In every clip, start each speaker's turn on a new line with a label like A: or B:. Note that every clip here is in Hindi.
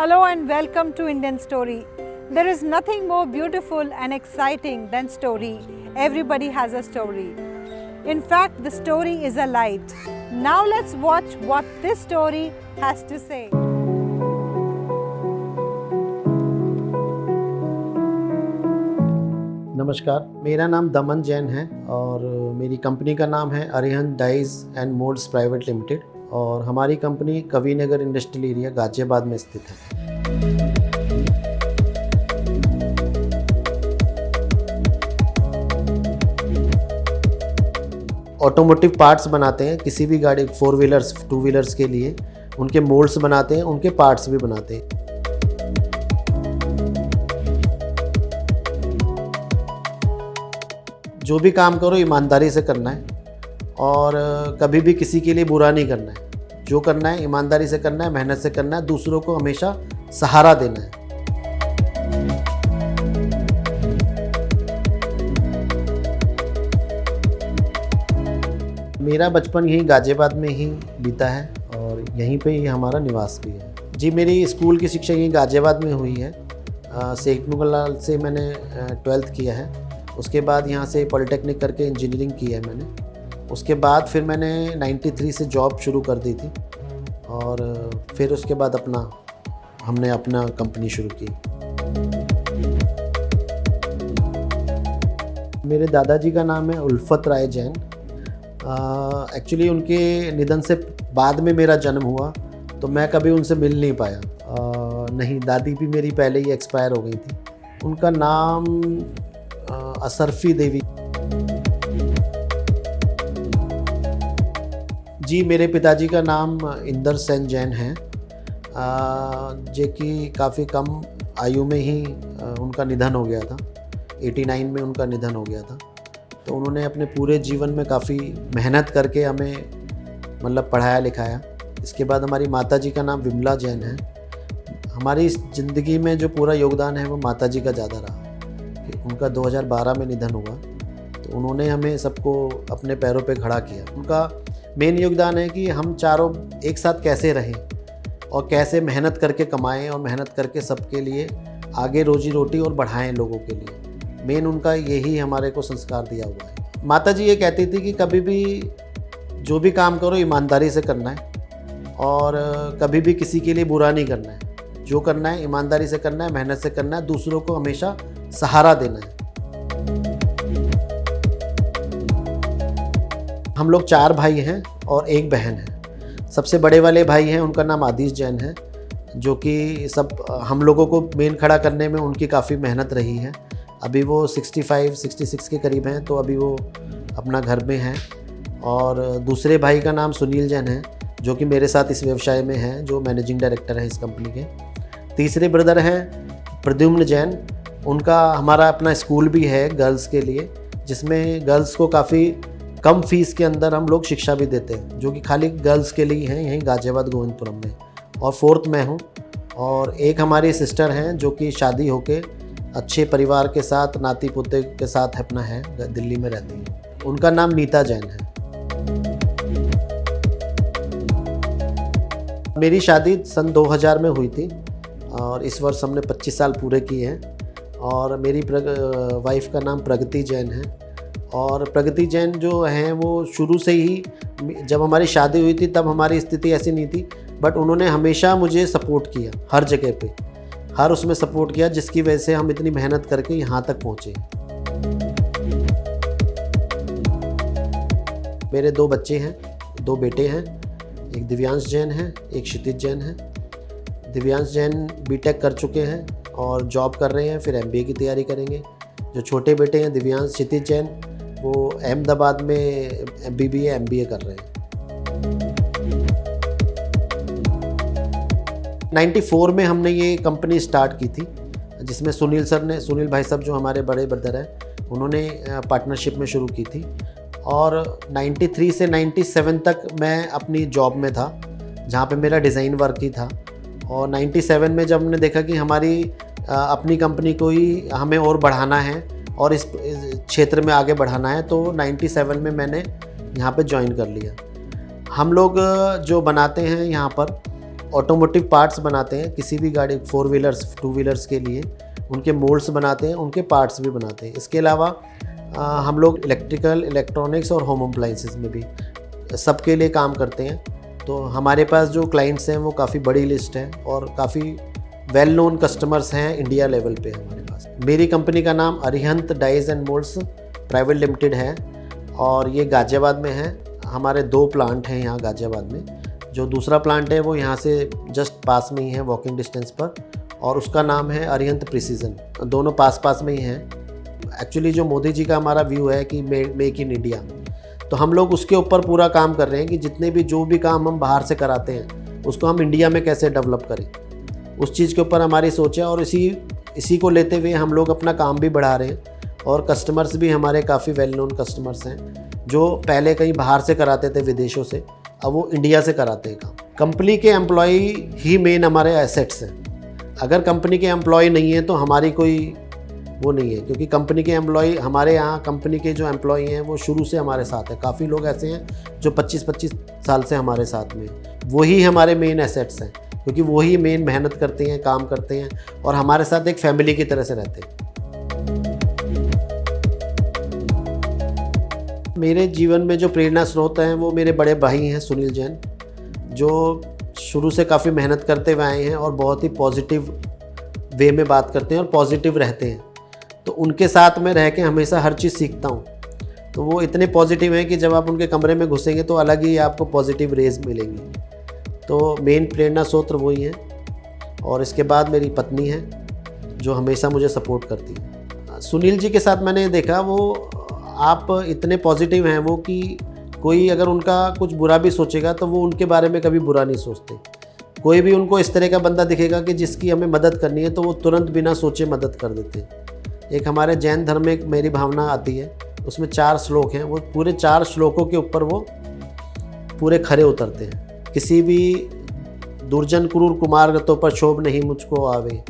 A: Hello and welcome to Indian Story. There is nothing more beautiful and exciting than story. Everybody has a story. In fact, the story is a light. Now let's watch what this story has to say.
B: नमस्कार, मेरा नाम दमन जैन है और मेरी कंपनी का नाम है Arihant dies and moulds private limited और हमारी company Kavinagar industrial area Ghaziabad में स्थित है। ऑटोमोटिव पार्ट्स बनाते हैं, किसी भी गाड़ी 4 व्हीलर्स 2 व्हीलर्स के लिए उनके मोल्ड्स बनाते हैं, उनके पार्ट्स भी बनाते हैं। जो भी काम करो ईमानदारी से करना है और कभी भी किसी के लिए बुरा नहीं करना है। जो करना है ईमानदारी से करना है, मेहनत से करना है, दूसरों को हमेशा सहारा देना है। मेरा बचपन यहीं गाजियाबाद में ही बीता है और यहीं पे ही हमारा निवास भी है। जी, मेरी स्कूल की शिक्षा यहीं गाजियाबाद में हुई है। शेख मुगल से मैंने 12th किया है। उसके बाद यहाँ से पॉलिटेक्निक करके इंजीनियरिंग की है मैंने। उसके बाद फिर मैंने 93 से जॉब शुरू कर दी थी और फिर उसके बाद हमने अपना कंपनी शुरू की। मेरे दादाजी का नाम है उल्फत राय जैन। एक्चुअली उनके निधन से बाद में मेरा जन्म हुआ तो मैं कभी उनसे मिल नहीं पाया। नहीं, दादी भी मेरी पहले ही एक्सपायर हो गई थी। उनका नाम असरफी देवी। जी, मेरे पिताजी का नाम इंदर सेन जैन है, जो कि काफ़ी कम आयु में ही उनका निधन हो गया था। 89 में उनका निधन हो गया था। तो उन्होंने अपने पूरे जीवन में काफ़ी मेहनत करके हमें पढ़ाया लिखाया। इसके बाद हमारी माताजी का नाम विमला जैन है। हमारी इस ज़िंदगी में जो पूरा योगदान है वो माताजी का ज़्यादा रहा कि उनका 2012 में निधन हुआ। तो उन्होंने हमें सबको अपने पैरों पे खड़ा किया। उनका मेन योगदान है कि हम चारों एक साथ कैसे रहें और कैसे मेहनत करके कमाएं और मेहनत करके सबके लिए आगे रोजी रोटी और बढ़ाएं लोगों के लिए। मेन उनका यही हमारे को संस्कार दिया हुआ है। माताजी ये कहती थी कि कभी भी जो भी काम करो ईमानदारी से करना है और कभी भी किसी के लिए बुरा नहीं करना है। जो करना है ईमानदारी से करना है, मेहनत से करना है, दूसरों को हमेशा सहारा देना है। हम लोग 4 भाई हैं और 1 बहन है। सबसे बड़े वाले भाई हैं, उनका नाम आदिश जैन है, जो कि सब हम लोगों को मेन खड़ा करने में उनकी काफ़ी मेहनत रही है। अभी वो 65-66 के करीब हैं, तो अभी वो अपना घर में हैं। और दूसरे भाई का नाम सुनील जैन है, जो कि मेरे साथ इस व्यवसाय में हैं, जो मैनेजिंग डायरेक्टर हैं इस कंपनी के। तीसरे ब्रदर हैं प्रद्युम्न जैन। उनका हमारा अपना स्कूल भी है गर्ल्स के लिए, जिसमें गर्ल्स को काफ़ी कम फीस के अंदर हम लोग शिक्षा भी देते हैं, जो कि खाली गर्ल्स के लिए हैं यहीं गाजियाबाद गोविंदपुरम में। और 4th मैं हूँ। और एक हमारी सिस्टर हैं जो कि शादी होके अच्छे परिवार के साथ नाती पोते के साथ अपना है, दिल्ली में रहती हैं। उनका नाम नीता जैन है। मेरी शादी सन 2000 में हुई थी और इस वर्ष हमने 25 साल पूरे किए हैं। और मेरी वाइफ का नाम प्रगति जैन है। और प्रगति जैन जो हैं वो शुरू से ही, जब हमारी शादी हुई थी तब हमारी स्थिति ऐसी नहीं थी, बट उन्होंने हमेशा मुझे सपोर्ट किया, हर जगह पे हर उसमें सपोर्ट किया, जिसकी वजह से हम इतनी मेहनत करके यहाँ तक पहुँचे। मेरे 2 बच्चे हैं, 2 बेटे हैं। एक दिव्यांश जैन है, एक क्षितिज जैन है। दिव्यांश जैन बीटेक कर चुके हैं और जॉब कर रहे हैं, फिर MBA की तैयारी करेंगे। जो छोटे बेटे हैं दिव्यांश क्षितिज जैन, वो अहमदाबाद में BBA MBA कर रहे हैं। 94 में हमने ये कंपनी स्टार्ट की थी, जिसमें सुनील भाई साहब जो हमारे बड़े ब्रदर हैं, उन्होंने पार्टनरशिप में शुरू की थी। और 93 से 97 तक मैं अपनी जॉब में था, जहाँ पे मेरा डिज़ाइन वर्क ही था। और 97 में जब हमने देखा कि हमारी अपनी कंपनी को ही हमें और बढ़ाना है और इस क्षेत्र में आगे बढ़ाना है, तो 97 में मैंने यहाँ पे ज्वाइन कर लिया। हम लोग जो बनाते हैं यहाँ पर ऑटोमोटिव पार्ट्स बनाते हैं, किसी भी गाड़ी 4 व्हीलर्स 2 व्हीलर्स के लिए उनके मोल्ड्स बनाते हैं, उनके पार्ट्स भी बनाते हैं। इसके अलावा हम लोग इलेक्ट्रिकल, इलेक्ट्रॉनिक्स और होम अप्लायंसेस में भी सबके लिए काम करते हैं। तो हमारे पास जो क्लाइंट्स हैं वो काफ़ी बड़ी लिस्ट है और काफ़ी वेल नोन कस्टमर्स हैं, इंडिया लेवल पे हमारे पास। मेरी कंपनी का नाम Arihant dies and moulds private limited है और ये गाज़ियाबाद में है। हमारे 2 प्लांट हैं यहाँ गाज़ियाबाद में। जो दूसरा प्लांट है वो यहाँ से जस्ट पास में ही है, वॉकिंग डिस्टेंस पर, और उसका नाम है अरिहंत प्रिसीजन। दोनों पास पास में ही हैं। एक्चुअली जो मोदी जी का हमारा व्यू है कि मेक इन इंडिया, तो हम लोग उसके ऊपर पूरा काम कर रहे हैं कि जितने भी जो भी काम हम बाहर से कराते हैं उसको हम इंडिया में कैसे डेवलप करें, उस चीज़ के ऊपर हमारी सोच है। और इसी को लेते हुए हम लोग अपना काम भी बढ़ा रहे हैं और कस्टमर्स भी हमारे काफ़ी वेल नोन कस्टमर्स हैं जो पहले कहीं बाहर से कराते थे विदेशों से, अब वो इंडिया से कराते हैं काम। कंपनी के एम्प्लॉय ही मेन हमारे एसेट्स हैं। अगर कंपनी के एम्प्लॉय नहीं है तो हमारी कोई वो नहीं है, क्योंकि कंपनी के एम्प्लॉय हमारे यहाँ, कंपनी के जो एम्प्लॉय हैं वो शुरू से हमारे साथ हैं। काफ़ी लोग ऐसे हैं जो 25-25 साल से हमारे साथ में, वही हमारे मेन एसेट्स हैं, क्योंकि वही मेन मेहनत करते हैं, काम करते हैं और हमारे साथ एक फैमिली की तरह से रहते हैं। मेरे जीवन में जो प्रेरणा स्रोत हैं वो मेरे बड़े भाई हैं सुनील जैन, जो शुरू से काफ़ी मेहनत करते हुए आए हैं और बहुत ही पॉजिटिव वे में बात करते हैं और पॉजिटिव रहते हैं। तो उनके साथ में रह के हमेशा हर चीज़ सीखता हूँ। तो वो इतने पॉजिटिव हैं कि जब आप उनके कमरे में घुसेंगे तो अलग ही आपको पॉजिटिव रेज मिलेंगी। तो मेन प्रेरणा स्रोत वही है। और इसके बाद मेरी पत्नी है जो हमेशा मुझे सपोर्ट करती है। सुनील जी के साथ मैंने देखा, वो आप इतने पॉजिटिव हैं वो कि कोई अगर उनका कुछ बुरा भी सोचेगा तो वो उनके बारे में कभी बुरा नहीं सोचते। कोई भी उनको इस तरह का बंदा दिखेगा कि जिसकी हमें मदद करनी है तो वो तुरंत बिना सोचे मदद कर देते हैं। एक हमारे जैन धर्म में एक मेरी भावना आती है, उसमें 4 श्लोक हैं, वो पूरे 4 श्लोकों के ऊपर वो पूरे खरे उतरते हैं। किसी भी दुर्जन क्रूर कुमार्ग तो पर क्षोभ नहीं मुझको आवे,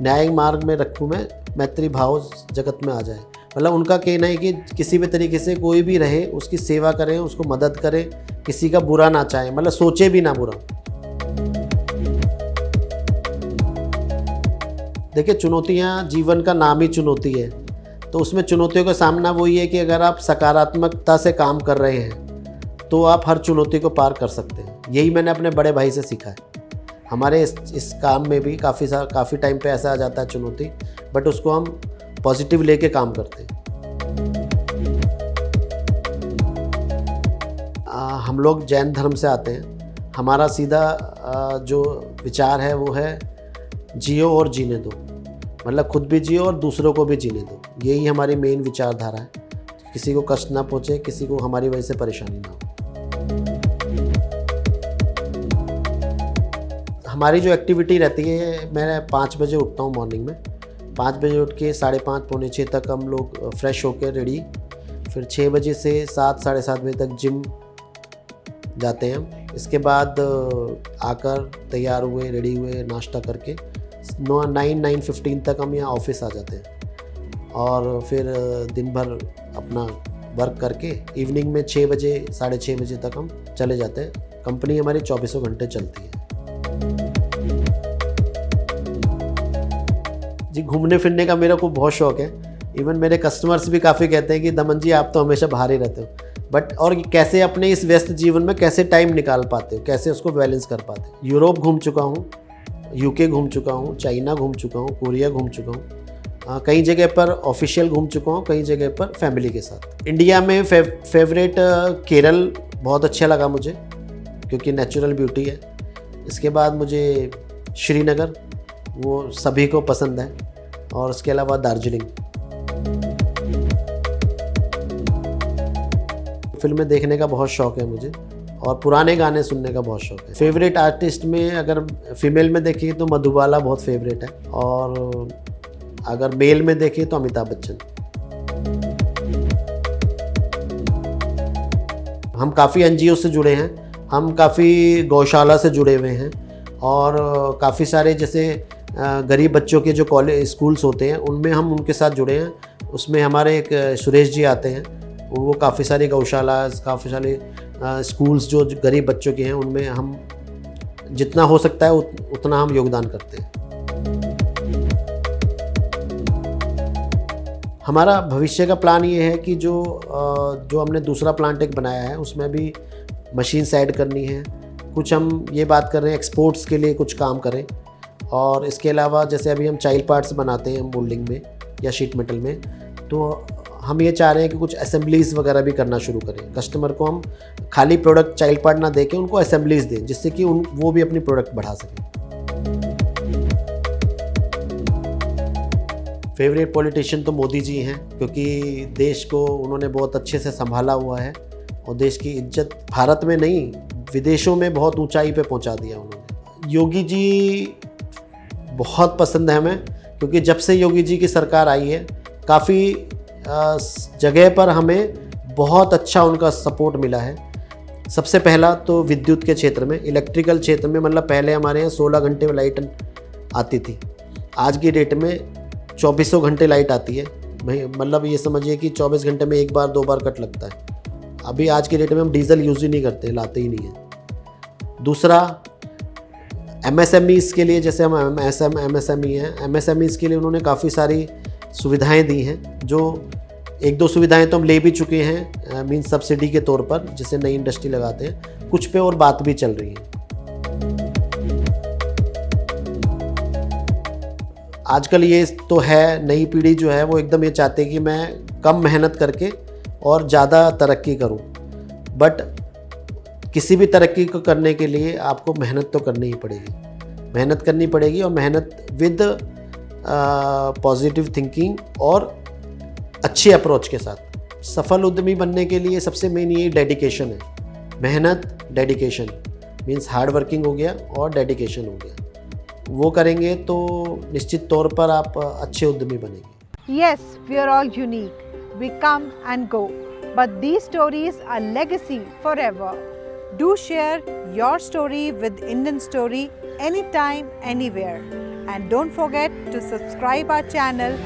B: न्याय मार्ग में रखूँ मैं, मैत्री भाव जगत में आ जाए। मतलब उनका कहना है कि किसी भी तरीके से कोई भी रहे उसकी सेवा करें, उसको मदद करें, किसी का बुरा ना चाहे, मतलब सोचे भी ना बुरा। देखिए, चुनौतियाँ, जीवन का नाम ही चुनौती है, तो उसमें चुनौतियों का सामना वही है कि अगर आप सकारात्मकता से काम कर रहे हैं तो आप हर चुनौती को पार कर सकते हैं। यही मैंने अपने बड़े भाई से सीखा है। हमारे इस काम में भी काफ़ी टाइम पे ऐसा आ जाता है चुनौती, बट उसको हम पॉजिटिव लेके काम करते हैं। हम लोग जैन धर्म से आते हैं। हमारा सीधा जो विचार है वो है जियो और जीने दो, मतलब खुद भी जियो और दूसरों को भी जीने दो। यही हमारी मेन विचारधारा है। किसी को कष्ट ना पहुँचे, किसी को हमारी वजह से परेशानी ना हो। हमारी जो एक्टिविटी रहती है, मैं 5 बजे उठता हूँ मॉर्निंग में। 5 बजे उठ के 5:30 पौने 6 तक हम लोग फ्रेश होकर रेडी, फिर 6 बजे से 7 साढ़े 7 बजे तक जिम जाते हैं हम। इसके बाद आकर तैयार हुए, रेडी हुए, नाश्ता करके 9-9:15 तक हम यहाँ ऑफिस आ जाते हैं और फिर दिन भर अपना वर्क करके इवनिंग में 6 बजे साढ़े 6 बजे तक हम चले जाते हैं। कंपनी हमारी 24 घंटे चलती है। जी, घूमने फिरने का मेरे को बहुत शौक़ है। इवन मेरे कस्टमर्स भी काफ़ी कहते हैं कि दमन जी आप तो हमेशा बाहर ही रहते हो, बट और कैसे अपने इस व्यस्त जीवन में कैसे टाइम निकाल पाते हो, कैसे उसको बैलेंस कर पाते हो। यूरोप घूम चुका हूँ, यूके घूम चुका हूँ, चाइना घूम चुका हूँ, कोरिया घूम चुका हूँ। कई जगह पर ऑफिशियल घूम चुका हूँ, कई जगह पर फैमिली के साथ। इंडिया में फेवरेट केरल बहुत अच्छा लगा मुझे, क्योंकि नेचुरल ब्यूटी है। इसके बाद मुझे श्रीनगर, वो सभी को पसंद है, और उसके अलावा दार्जिलिंग। फिल्में देखने का बहुत शौक़ है मुझे, और पुराने गाने सुनने का बहुत शौक़ है। फेवरेट आर्टिस्ट में अगर फीमेल में देखिए तो मधुबाला बहुत फेवरेट है, और अगर मेल में देखिए तो अमिताभ बच्चन। हम काफ़ी एनजीओ से जुड़े हैं, हम काफ़ी गौशाला से जुड़े हुए हैं, और काफ़ी सारे जैसे गरीब बच्चों के जो कॉलेज स्कूल्स होते हैं उनमें हम उनके साथ जुड़े हैं। उसमें हमारे एक सुरेश जी आते हैं, वो काफ़ी सारी गौशाला, काफ़ी सारे स्कूल्स जो गरीब बच्चों के हैं उनमें हम जितना हो सकता है उतना हम योगदान करते हैं। हमारा भविष्य का प्लान ये है कि जो हमने दूसरा प्लांट एक बनाया है उसमें भी मशीन्स ऐड करनी है। कुछ हम ये बात कर रहे हैं एक्सपोर्ट्स के लिए कुछ काम करें, और इसके अलावा जैसे अभी हम चाइल्ड पार्ट्स बनाते हैं मोल्डिंग में या शीट मेटल में, तो हम ये चाह रहे हैं कि कुछ असेंबलीज़ वगैरह भी करना शुरू करें। कस्टमर को हम खाली प्रोडक्ट चाइल्ड पार्ट ना दे के उनको असेंबलीज़ दें, जिससे कि वो भी अपनी प्रोडक्ट बढ़ा सकें। फेवरेट पॉलिटिशियन तो मोदी जी हैं, क्योंकि देश को उन्होंने बहुत अच्छे से संभाला हुआ है और देश की इज्जत भारत में नहीं विदेशों में बहुत ऊंचाई पे पहुंचा दिया उन्होंने। योगी जी बहुत पसंद है हमें, क्योंकि जब से योगी जी की सरकार आई है काफ़ी जगह पर हमें बहुत अच्छा उनका सपोर्ट मिला है। सबसे पहला तो विद्युत के क्षेत्र में, इलेक्ट्रिकल क्षेत्र में, मतलब पहले हमारे यहाँ 16 घंटे में लाइट आती थी, आज की डेट में 2400 घंटे लाइट आती है। मतलब ये समझिए कि 24 घंटे में एक बार 2 बार कट लगता है। अभी आज की डेट में हम डीजल यूज़ ही नहीं करते, लाते ही नहीं हैं। दूसरा MSMEs के लिए, जैसे हम MSME हैं, MSMEs के लिए उन्होंने काफ़ी सारी सुविधाएं दी हैं, जो 1-2 सुविधाएं तो हम ले भी चुके हैं, मीन्स सब्सिडी के तौर पर, जैसे नई इंडस्ट्री लगाते हैं, कुछ पे और बात भी चल रही है। आजकल ये तो है, नई पीढ़ी जो है वो एकदम ये चाहते हैं कि मैं कम मेहनत करके और ज़्यादा तरक्की करूं, बट किसी भी तरक्की को करने के लिए आपको मेहनत तो करनी ही पड़ेगी, मेहनत करनी पड़ेगी, और मेहनत विद पॉजिटिव थिंकिंग और अच्छी अप्रोच के साथ। सफल उद्यमी बनने के लिए सबसे मेन ये डेडिकेशन है, मेहनत, डेडिकेशन मीन्स हार्ड वर्किंग हो गया और डेडिकेशन हो गया। वो करेंगे तो निश्चित तौर पर आप अच्छे उद्यमी बनेंगे।
A: Yes, we are all unique. We come and go, but these stories are legacy forever. Do share your story with Indian Story anytime, anywhere. And don't forget to subscribe our channel